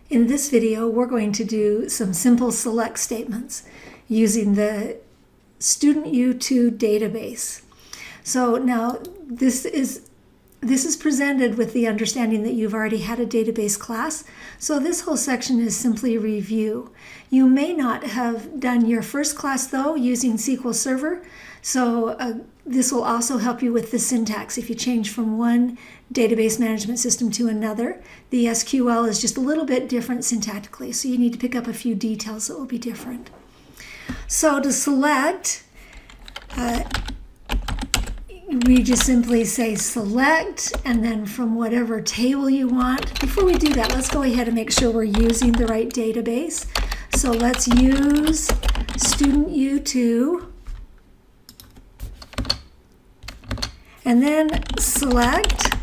In this video, we're going to do some simple select statements using the Student U2 database. So now this is presented with the understanding that you've already had a database class. So this whole section is simply review. You may not have done your first class though using SQL Server. So this will also help you with the syntax. If you change from one database management system to another, the SQL is just a little bit different syntactically. So you need to pick up a few details that will be different. So to select, we just simply say select, and then from whatever table you want. Before we do that, let's go ahead and make sure we're using the right database. So let's use Student U2, and then select,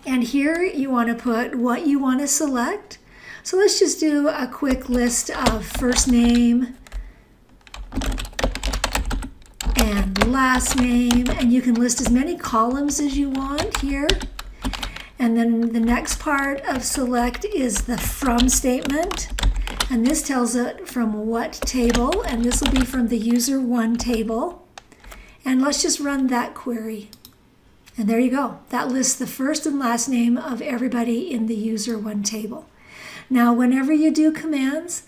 and here you want to put what you want to select. So let's just do a quick list of first name and last name, and you can list as many columns as you want here. And then the next part of select is the from statement, and this tells it from what table, and this will be from the user1 table. And let's just run that query. And there you go. That lists the first and last name of everybody in the user1 table. Now, whenever you do commands,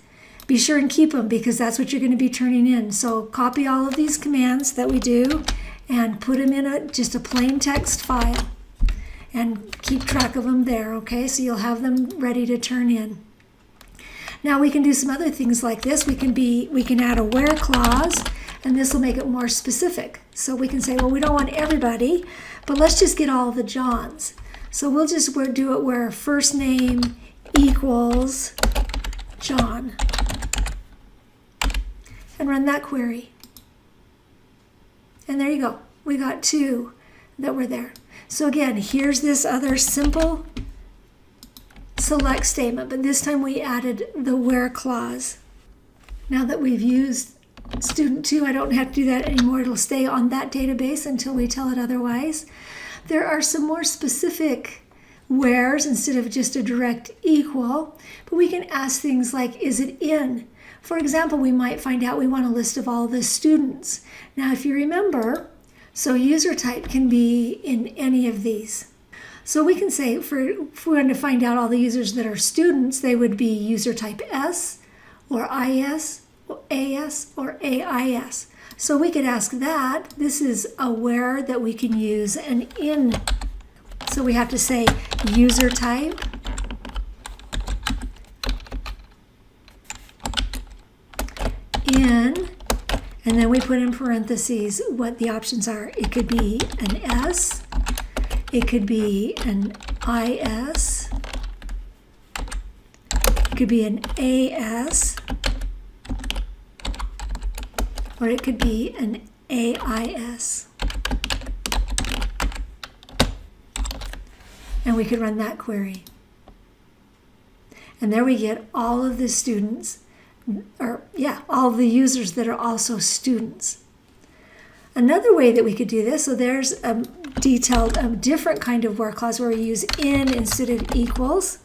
be sure and keep them, because that's what you're going to be turning in. So copy all of these commands that we do and put them in just a plain text file and keep track of them there, okay? So you'll have them ready to turn in. Now we can do some other things like this. We can add a where clause, and this will make it more specific. So we can say, well, we don't want everybody, but let's just get all the Johns. So we'll just do it where first name equals John, and run that query. And there you go. We got two that were there. So again, here's this other simple select statement, but this time we added the where clause. Now that we've used Student 2, I don't have to do that anymore. It'll stay on that database until we tell it otherwise. There are some more specific wheres instead of just a direct equal, but we can ask things like, is it in? For example, we might find out we want a list of all the students. Now, if you remember, so user type can be in any of these. So we can say, if we want to find out all the users that are students, they would be user type S, or IS, or AS, or AIS. So we could ask that. This is a where that we can use an in. So we have to say user type, in, and then we put in parentheses what the options are. It could be an S, it could be an IS, it could be an AS, or it could be an AIS. And we could run that query. And there we get all of the students, all of the users that are also students. Another way that we could do this, so there's a different kind of where clause where we use in instead of equals.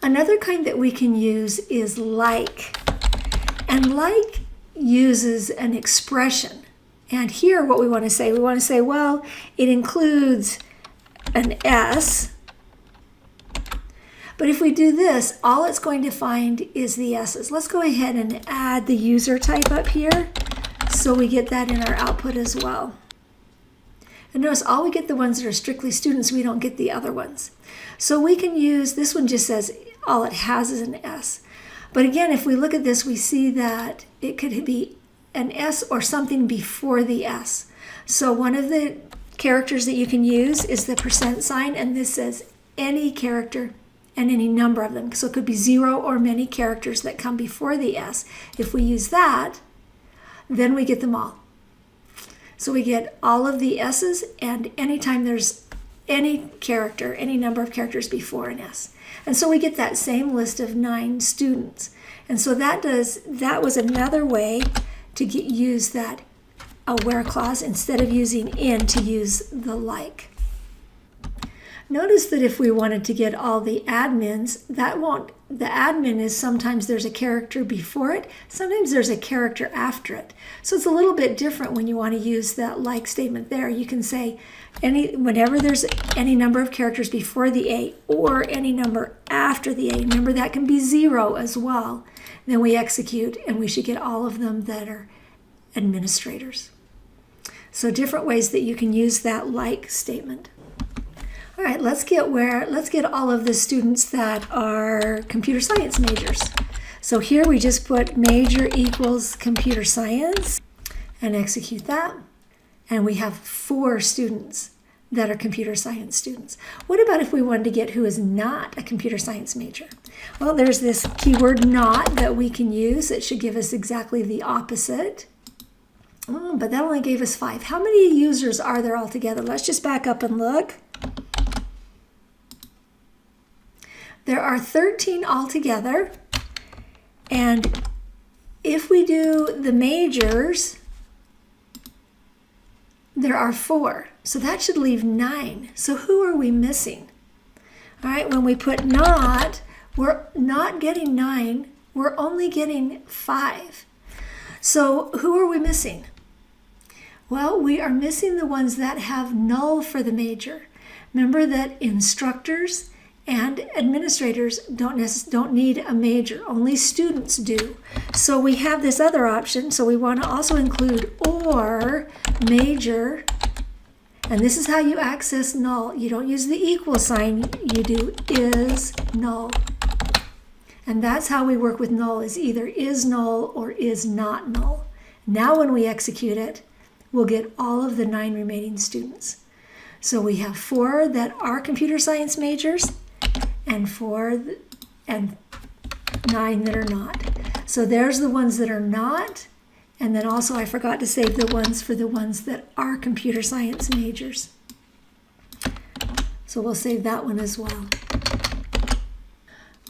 Another kind that we can use is like. And like uses an expression. And here what we want to say, well, it includes an S. But if we do this, all it's going to find is the S's. Let's go ahead and add the user type up here so we get that in our output as well. And notice all we get the ones that are strictly students, we don't get the other ones. So we can use, this one just says all it has is an S. But again, if we look at this, we see that it could be an S or something before the S. So one of the characters that you can use is the %, and this says any character and any number of them. So it could be 0 or many characters that come before the S. If we use that, then we get them all. So we get all of the S's, and anytime there's any character, any number of characters before an S. And so we get that same list of 9 students. And so that was another way to use that a where clause instead of using in, to use the like. Notice that if we wanted to get all the admins, the admin is sometimes there's a character before it, sometimes there's a character after it. So it's a little bit different when you want to use that like statement there. You can say whenever there's any number of characters before the A or any number after the A, remember that can be 0 as well. Then we execute and we should get all of them that are administrators. So different ways that you can use that like statement. All right, let's get all of the students that are computer science majors. So here we just put major equals computer science and execute that. And we have 4 students that are computer science students. What about if we wanted to get who is not a computer science major? Well, there's this keyword not that we can use. It should give us exactly the opposite. But that only gave us 5. How many users are there altogether? Let's just back up and look. There are 13 altogether. And if we do the majors, there are 4. So that should leave 9. So who are we missing? All right, when we put not, we're not getting 9. We're only getting 5. So who are we missing? Well, we are missing the ones that have null for the major. Remember that instructors and administrators don't need a major. Only students do. So we have this other option. So we want to also include or major. And this is how you access null. You don't use the equal sign. You do is null. And that's how we work with null, is either is null or is not null. Now when we execute it, we'll get all of the 9 remaining students. So we have 4 that are computer science majors and 9 that are not. So there's the ones that are not. And then also I forgot to save the ones for the ones that are computer science majors. So we'll save that one as well.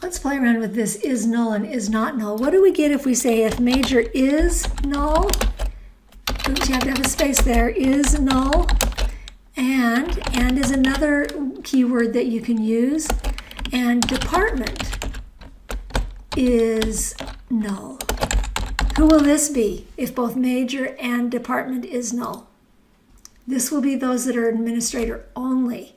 Let's play around with this is null and is not null. What do we get if we say if major is null? Oops, you have to have a space there. Is null. And is another keyword that you can use. And department is null. Who will this be if both major and department is null? This will be those that are administrator only,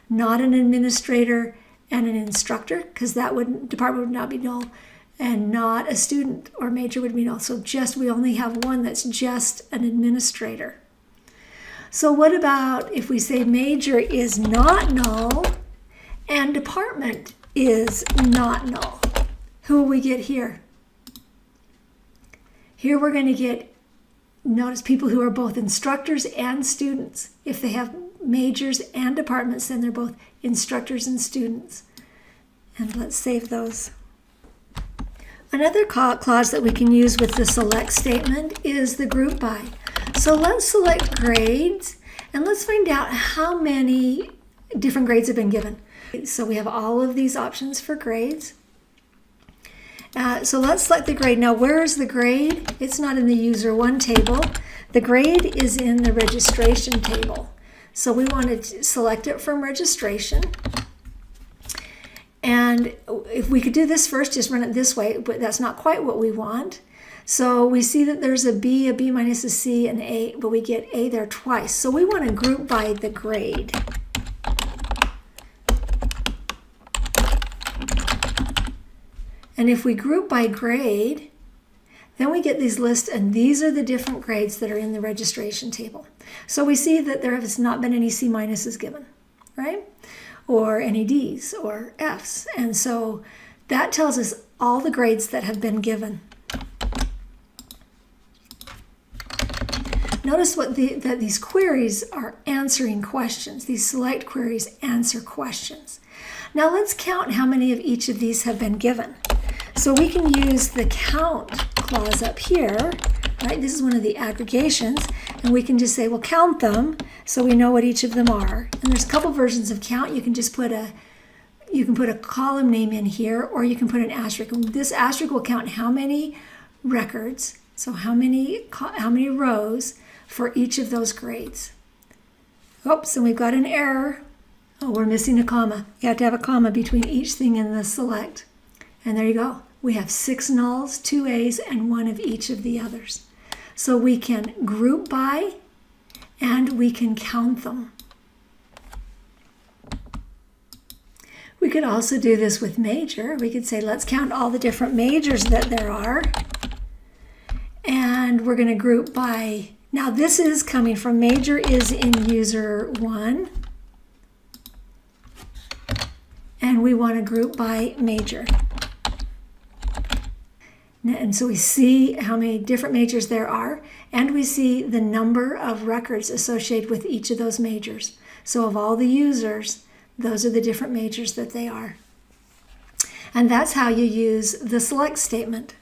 not an administrator and an instructor, because department would not be null, and not a student or major would be null. So we only have one that's just an administrator. So what about if we say major is not null and department is not null? Who will we get here? Here we're going to get, notice people who are both instructors and students. If they have majors and departments, then they're both instructors and students. And let's save those. Another clause that we can use with the select statement is the group by. So let's select grades and let's find out how many different grades have been given. So we have all of these options for grades. So let's select the grade. Now where is the grade? It's not in the user 1 table. The grade is in the registration table. So we want to select it from registration. And if we could do this first, just run it this way, but that's not quite what we want. So we see that there's a B minus a C, an A, but we get A there twice. So we want to group by the grade. And if we group by grade, then we get these lists, and these are the different grades that are in the registration table. So we see that there has not been any C minuses given, right? Or any D's or F's. And so that tells us all the grades that have been given. Notice that these queries are answering questions. These select queries answer questions. Now let's count how many of each of these have been given. So we can use the count clause up here, right? This is one of the aggregations, and we can just say, well, count them so we know what each of them are. And there's a couple versions of count. You can just put a column name in here, or you can put an asterisk. This asterisk will count how many records, so how many rows for each of those grades. Oops, and we've got an error. Oh, we're missing a comma. You have to have a comma between each thing in the select. And there you go. We have 6 nulls, 2 A's, and 1 of each of the others. So we can group by and we can count them. We could also do this with major. We could say, let's count all the different majors that there are. And we're going to group by, now this is coming from major is in user 1. And we want to group by major. And so we see how many different majors there are, and we see the number of records associated with each of those majors. So of all the users, those are the different majors that they are. And that's how you use the select statement.